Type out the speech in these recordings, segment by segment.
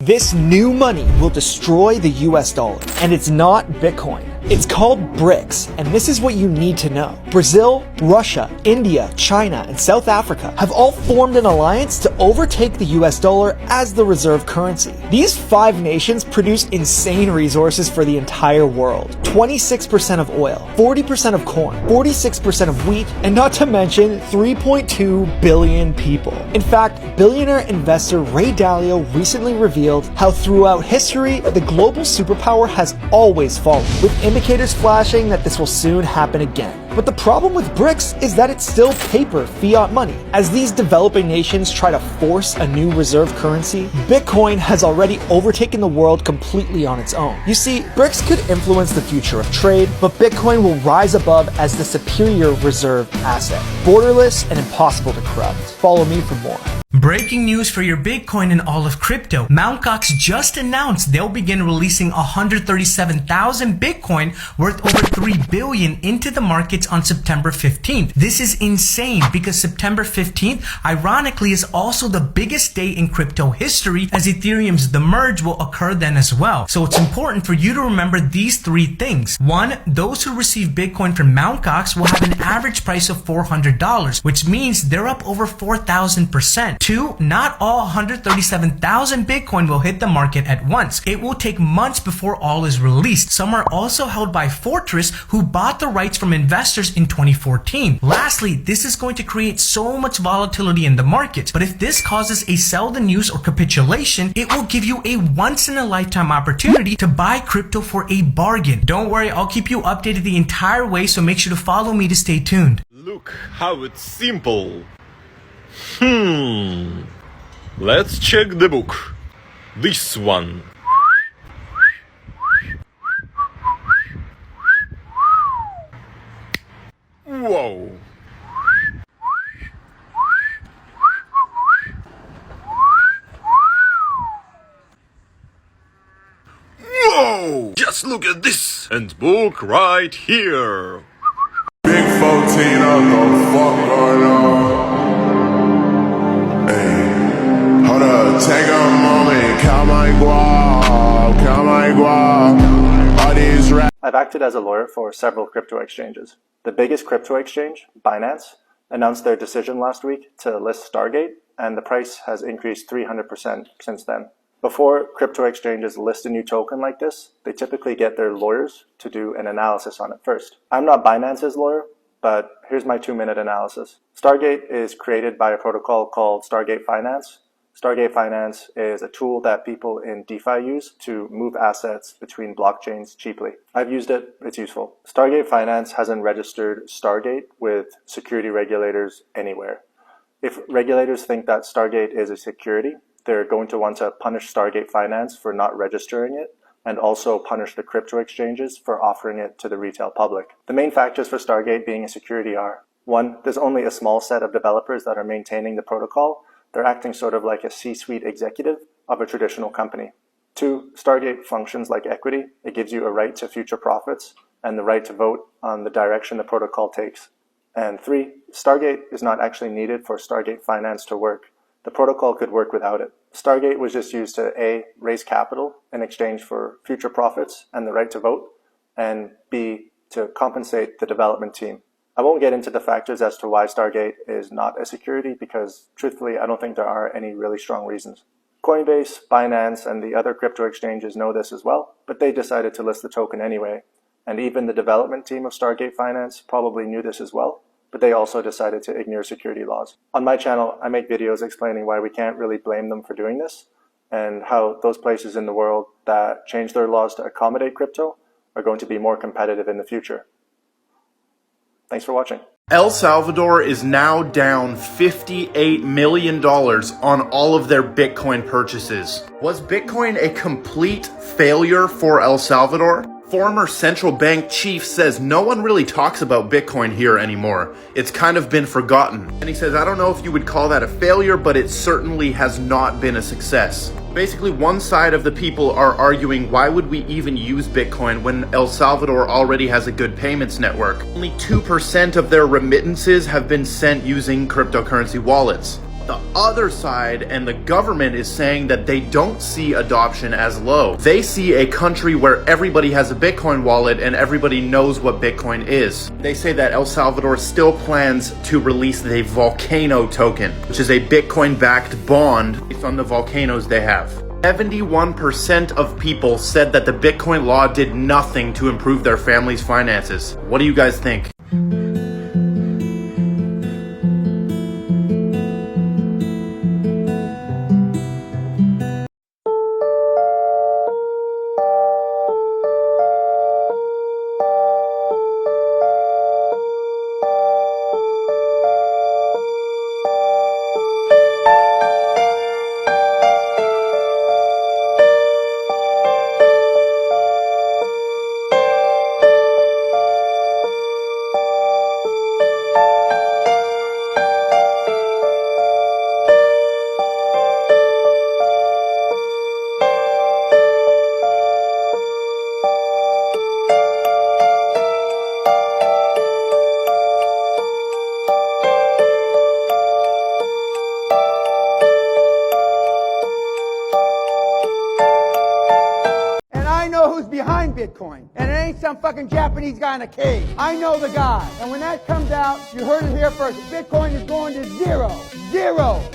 This new money will destroy the US dollar, and it's not Bitcoin. It's called BRICS, and this is what you need to know. Brazil, Russia, India, China, and South Africa have all formed an alliance to overtake the US dollar as the reserve currency. These 5 nations produce insane resources for the entire world. 26% of oil, 40% of corn, 46% of wheat, and not to mention 3.2 billion people. In fact, billionaire investor Ray Dalio recently revealed how throughout history, the global superpower has always fallen, with indicators flashing that this will soon happen again. But the problem with BRICS is that it's still paper fiat money. As these developing nations try to force a new reserve currency, Bitcoin has already overtaken the world completely on its own. You see, BRICS could influence the future of trade, but Bitcoin will rise above as the superior reserve asset, borderless and impossible to corrupt. Follow me for more. Breaking news for your Bitcoin and all of crypto. Mt. Gox just announced they'll begin releasing 137,000 Bitcoin worth over 3 billion into the markets on September 15th. This is insane because September 15th, ironically, is also the biggest day in crypto history, as Ethereum's The Merge will occur then as well. So it's important for you to remember these 3 things. 1, those who receive Bitcoin from Mt. Gox will have an average price of $400, which means they're up over 4,000%. 2, not all 137,000 Bitcoin will hit the market at once. It will take months before all is released. Some are also held by Fortress, who bought the rights from investors in 2014. Lastly, this is going to create so much volatility in the market. But if this causes a sell the news or capitulation, it will give you a once-in-a-lifetime opportunity to buy crypto for a bargain. Don't worry, I'll keep you updated the entire way, so make sure to follow me to stay tuned. Look how it's simple. Let's check the book. This one. Whoa. Whoa! Just look at this! And book right here. Big 14, I don't know what the fuck going on. Hold up, take a moment, count my guap, count my guap. All these rap. I've acted as a lawyer for several crypto exchanges. The biggest crypto exchange, Binance, announced their decision last week to list Stargate, and the price has increased 300% since then. Before crypto exchanges list a new token like this, they typically get their lawyers to do an analysis on it first. I'm not Binance's lawyer, but here's my 2-minute analysis. Stargate is created by a protocol called Stargate Finance. Stargate Finance is a tool that people in DeFi use to move assets between blockchains cheaply. I've used it, it's useful. Stargate Finance hasn't registered Stargate with security regulators anywhere. If regulators think that Stargate is a security, they're going to want to punish Stargate Finance for not registering it, and also punish the crypto exchanges for offering it to the retail public. The main factors for Stargate being a security are: 1, there's only a small set of developers that are maintaining the protocol. They're acting sort of like a C-suite executive of a traditional company. 2, Stargate functions like equity. It gives you a right to future profits and the right to vote on the direction the protocol takes. And 3, Stargate is not actually needed for Stargate Finance to work. The protocol could work without it. Stargate was just used to A, raise capital in exchange for future profits and the right to vote, and B, to compensate the development team. I won't get into the factors as to why Stargate is not a security because, truthfully, I don't think there are any really strong reasons. Coinbase, Binance, and the other crypto exchanges know this as well, but they decided to list the token anyway. And even the development team of Stargate Finance probably knew this as well, but they also decided to ignore security laws. On my channel, I make videos explaining why we can't really blame them for doing this, and how those places in the world that change their laws to accommodate crypto are going to be more competitive in the future. Thanks for watching. El Salvador is now down $58 million on all of their Bitcoin purchases. Was Bitcoin a complete failure for El Salvador? Former central bank chief says no one really talks about Bitcoin here anymore. It's kind of been forgotten. And he says, I don't know if you would call that a failure, but it certainly has not been a success. Basically, one side of the people are arguing, why would we even use Bitcoin when El Salvador already has a good payments network? Only 2% of their remittances have been sent using cryptocurrency wallets. the other side and the government is saying that they don't see adoption as low. They see a country where everybody has a Bitcoin wallet and everybody knows what Bitcoin is. They say that El Salvador still plans to release the volcano token, which is a Bitcoin-backed bond based on the volcanoes they have. 71% of people said that the Bitcoin law did nothing to improve their family's finances. What do you guys think? Who's behind Bitcoin, and it ain't some fucking Japanese guy in a cave. I know the guy, and when that comes out, you heard it here first. Bitcoin is going to zero.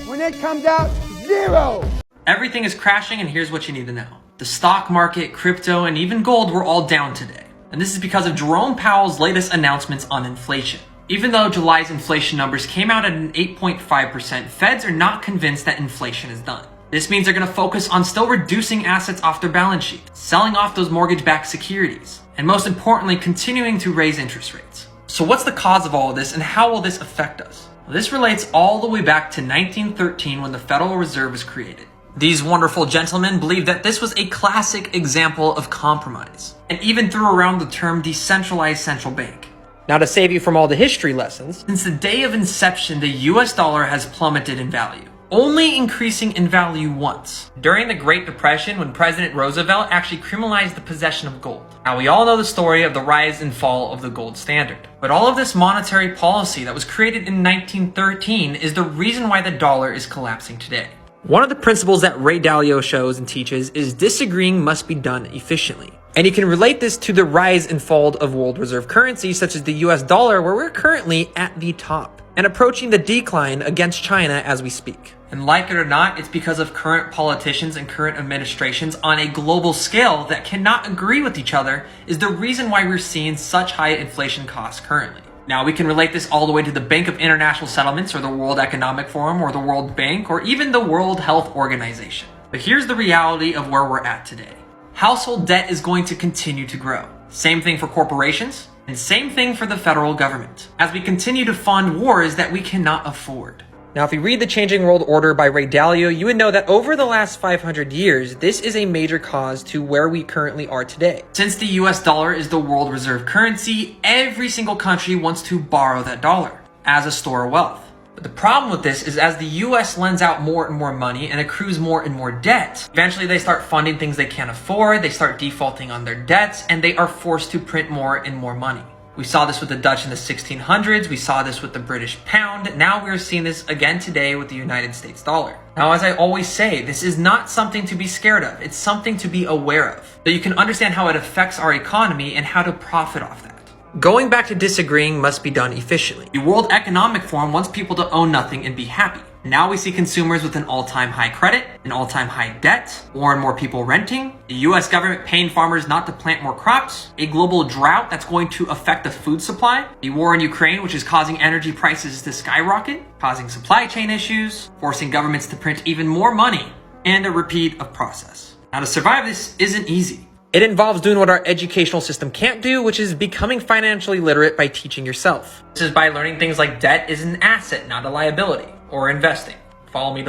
When it comes out, zero. Everything is crashing, and here's what you need to know. The stock market, crypto, and even gold were all down today. And this is because of Jerome Powell's latest announcements on inflation. Even though July's inflation numbers came out at an 8.5%, Feds are not convinced that inflation is done. This means they're going to focus on still reducing assets off their balance sheet, selling off those mortgage-backed securities, and most importantly, continuing to raise interest rates. So what's the cause of all of this, and how will this affect us? Well, this relates all the way back to 1913 when the Federal Reserve was created. These wonderful gentlemen believed that this was a classic example of compromise, and even threw around the term decentralized central bank. Now, to save you from all the history lessons, Since the day of inception, the US dollar has plummeted in value, only increasing in value once. During the Great Depression, when President Roosevelt actually criminalized the possession of gold. Now, we all know the story of the rise and fall of the gold standard. But all of this monetary policy that was created in 1913 is the reason why the dollar is collapsing today. one of the principles that Ray Dalio shows and teaches is disagreeing must be done efficiently. And you can relate this to the rise and fall of world reserve currencies such as the US dollar, where we're currently at the top and approaching the decline against China as we speak. And like it or not, it's because of current politicians and current administrations on a global scale that cannot agree with each other is the reason why we're seeing such high inflation costs currently. Now, we can relate this all the way to the Bank of International Settlements or the World Economic Forum or the World Bank or even the World Health Organization. But here's the reality of where we're at today. Household debt is going to continue to grow. Same thing for corporations, and same thing for the federal government, as we continue to fund wars that we cannot afford. Now, if you read The Changing World Order by Ray Dalio, you would know that over the last 500 years, this is a major cause to where we currently are today. Since the US dollar is the world reserve currency, every single country wants to borrow that dollar as a store of wealth. But the problem with this is as the US lends out more and more money and accrues more and more debt, eventually they start funding things they can't afford, they start defaulting on their debts, and they are forced to print more and more money. We saw this with the Dutch in the 1600s, we saw this with the British pound, now we're seeing this again today with the United States dollar. Now, as I always say, this is not something to be scared of, it's something to be aware of, so you can understand how it affects our economy and how to profit off that. Going back to disagreeing must be done efficiently. The World Economic Forum wants people to own nothing and be happy. Now we see consumers with an all-time high credit, an all-time high debt, more and more people renting, the US government paying farmers not to plant more crops, a global drought that's going to affect the food supply, the war in Ukraine which is causing energy prices to skyrocket, causing supply chain issues, forcing governments to print even more money, and a repeat of process. Now, to survive this isn't easy. It involves doing what our educational system can't do, which is becoming financially literate by teaching yourself. This is by learning things like debt is an asset, not a liability, or investing. Follow me.